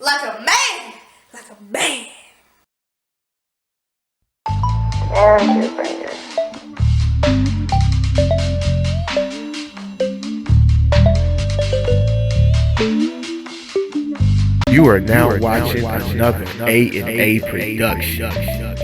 Like a man. Like a man. You are now watching another A&A production.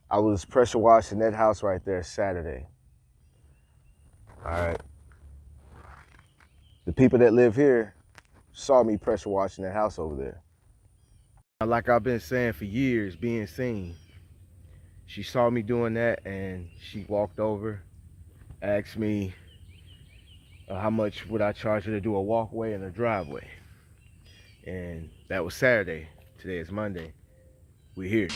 I was pressure washing that house right there Saturday. All right. The people that live here saw me pressure washing that house over there. Like I've been saying for years, being seen. She saw me doing that and she walked over, asked me how much would I charge her to do a walkway and a driveway. And that was Saturday. Today is Monday. We're here.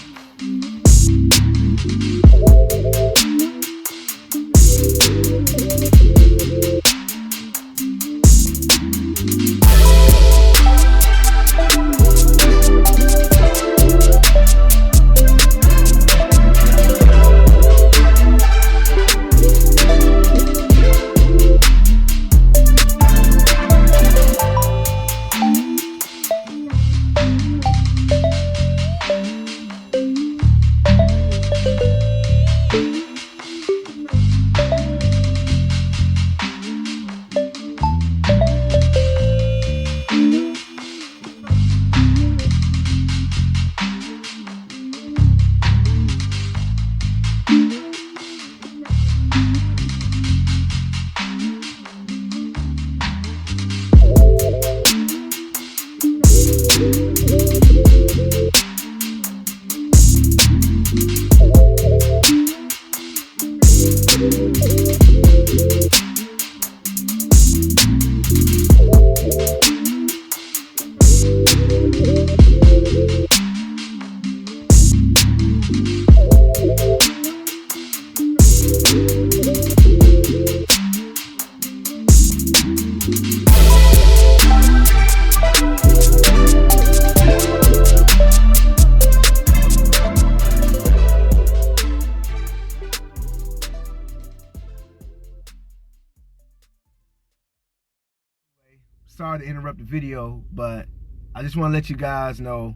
Sorry to interrupt the video, but I just want to let you guys know,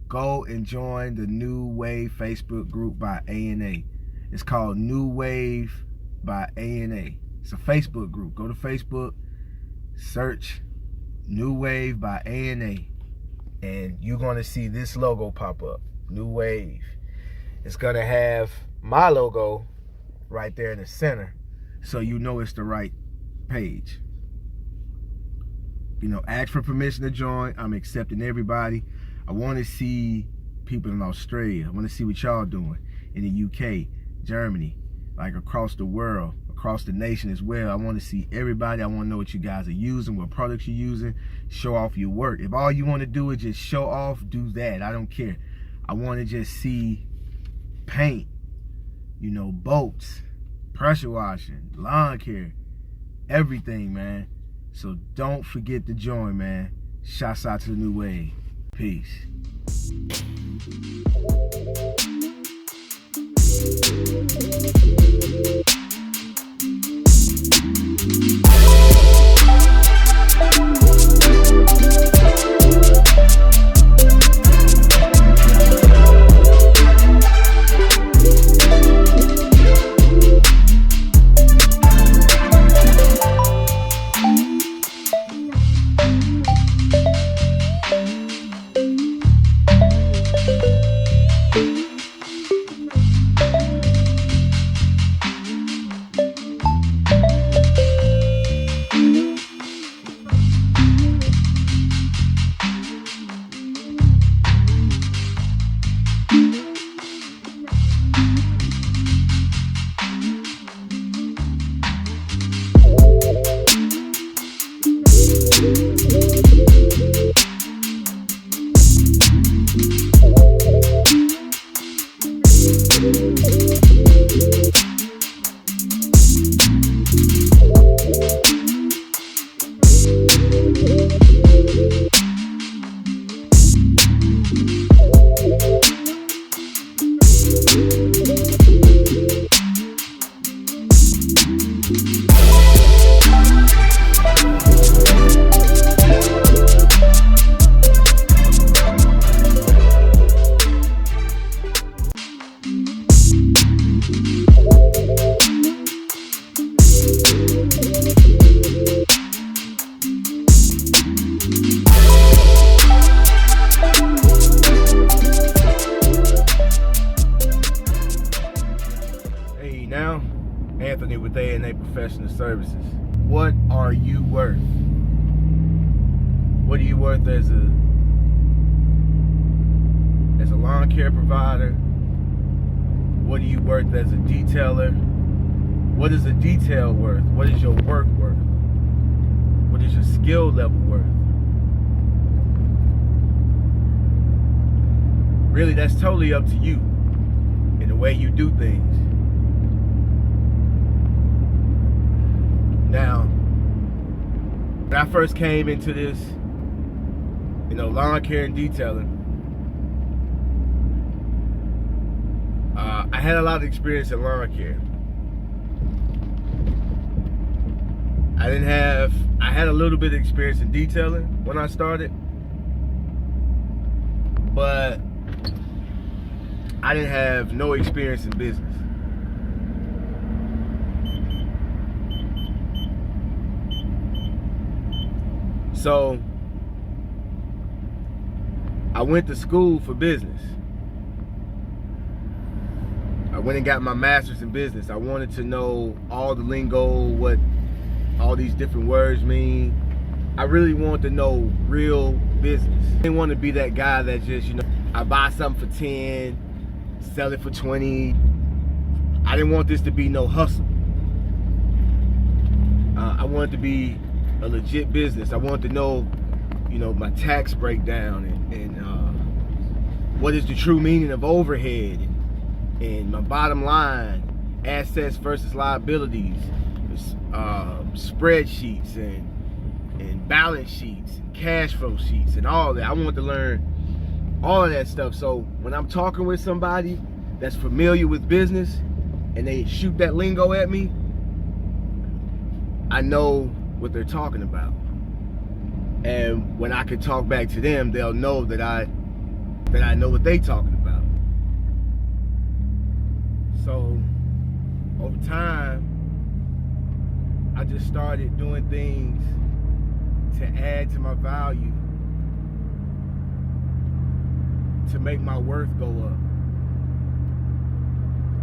go and join the New Wave Facebook group by A&A. It's called New Wave by A&A. It's a Facebook group. Go to Facebook, search New Wave by A&A, and you're going to see this logo pop up, New Wave. It's going to have my logo right there in the center, so you know it's the right page. You know, ask for permission to join. I'm accepting everybody. I want to see people in Australia. I want to see what y'all doing in the UK, Germany, like across the world, across the nation as well. I want to see everybody. I want to know what you guys are using, what products you're using. Show off your work. If all you want to do is just show off, do that. I don't care. I want to just see paint, you know, boats, pressure washing, lawn care, everything, man. So don't forget to join, man. Shouts out to the New Wave. Peace. now. Anthony with A&A Professional Services. What are you worth? What are you worth as a lawn care provider? What are you worth as a detailer? What is a detail worth? What is your work worth? What is your skill level worth? Really, that's totally up to you in the way you do things. Now, when I first came into this, lawn care and detailing, I had a lot of experience in lawn care. I had a little bit of experience in detailing when I started, but I didn't have no experience in business. So I went to school for business. I went and got my master's in business. I wanted to know all the lingo, what all these different words mean. I really wanted to know real business. I didn't want to be that guy that just, I buy something for 10, sell it for 20. I didn't want this to be no hustle. I wanted to be a legit business. I wanted to know, my tax breakdown and what is the true meaning of overhead and my bottom line, assets versus liabilities, spreadsheets and balance sheets and cash flow sheets and all that. I wanted to learn all of that stuff. So when I'm talking with somebody that's familiar with business and they shoot that lingo at me, I know what they're talking about. And when I can talk back to them, they'll know that I know what they talking about. So over time, I just started doing things to add to my value, to make my worth go up.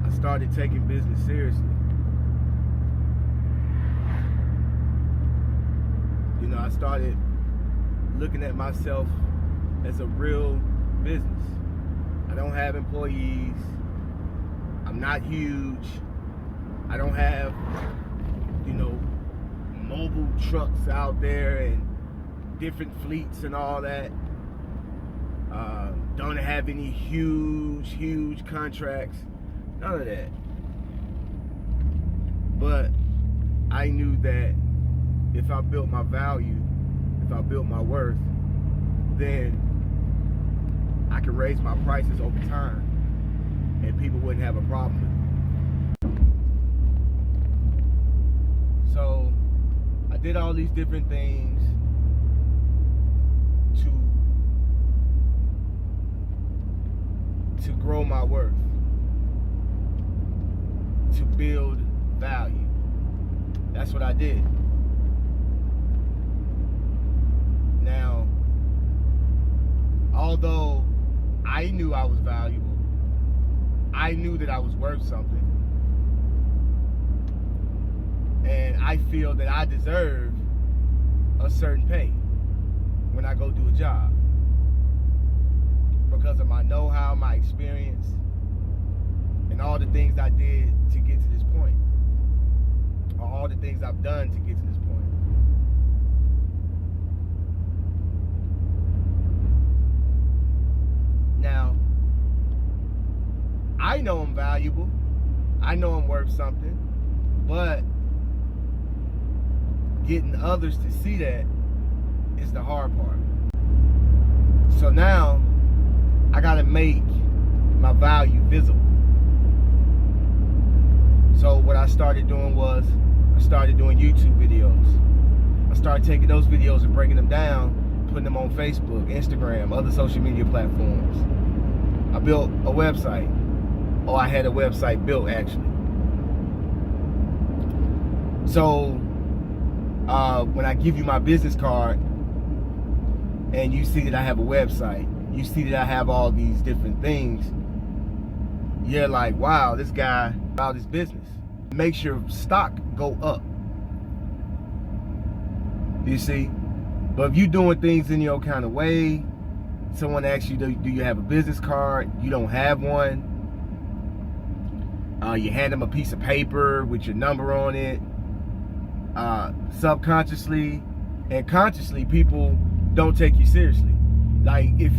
I started taking business seriously. I started looking at myself as a real business. I don't have employees. I'm not huge. I don't have, mobile trucks out there and different fleets and all that. Don't have any huge contracts. None of that. But I knew that if I built my value, if I built my worth, then I could raise my prices over time and people wouldn't have a problem with it. So I did all these different things to grow my worth, to build value. That's what I did. Now, although I knew I was valuable, I knew that I was worth something, and I feel that I deserve a certain pay when I go do a job because of my know-how, my experience, and all the things I did to get to this point, or all the things I've done to get to this point. Now, I know I'm valuable. I know I'm worth something, but getting others to see that is the hard part. So now, I gotta make my value visible. So what I started doing was, I started doing YouTube videos. I started taking those videos and breaking them down, putting them on Facebook, Instagram, other social media platforms. I built a website. Oh, I had a website built actually. So when I give you my business card and you see that I have a website, you see that I have all these different things, you're like, wow, this guy about his business. Makes your stock go up. You see? But if you're doing things in your kind of way, someone asks you, do you have a business card? You don't have one. You hand them a piece of paper with your number on it. Subconsciously and consciously, people don't take you seriously. Like if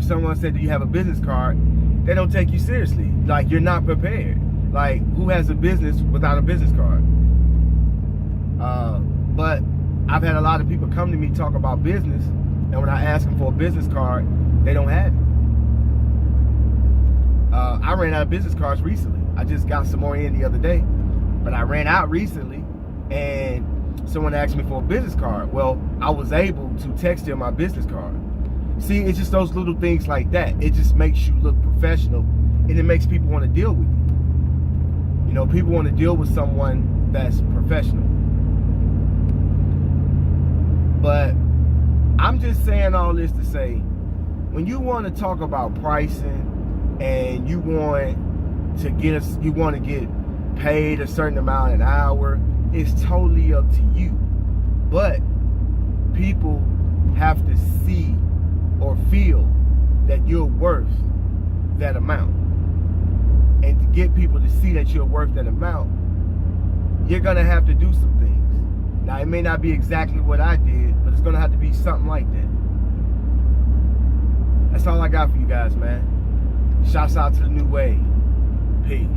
someone said, do you have a business card? They don't take you seriously. Like, you're not prepared. Like, who has a business without a business card? But I've had a lot of people come to me talk about business, and when I ask them for a business card, they don't have it. I ran out of business cards recently. I just got some more in the other day, but I ran out recently, and someone asked me for a business card. Well, I was able to text them my business card. See, it's just those little things like that. It just makes you look professional, and it makes people want to deal with you. You know, people want to deal with someone that's professional. But I'm just saying all this to say, when you want to talk about pricing and you want to get paid a certain amount an hour, it's totally up to you. But people have to see or feel that you're worth that amount. And to get people to see that you're worth that amount, you're gonna have to do some things. Now, it may not be exactly what I did, but it's gonna have to be something like that. That's all I got for you guys, man. Shouts out to the New Wave. Peace.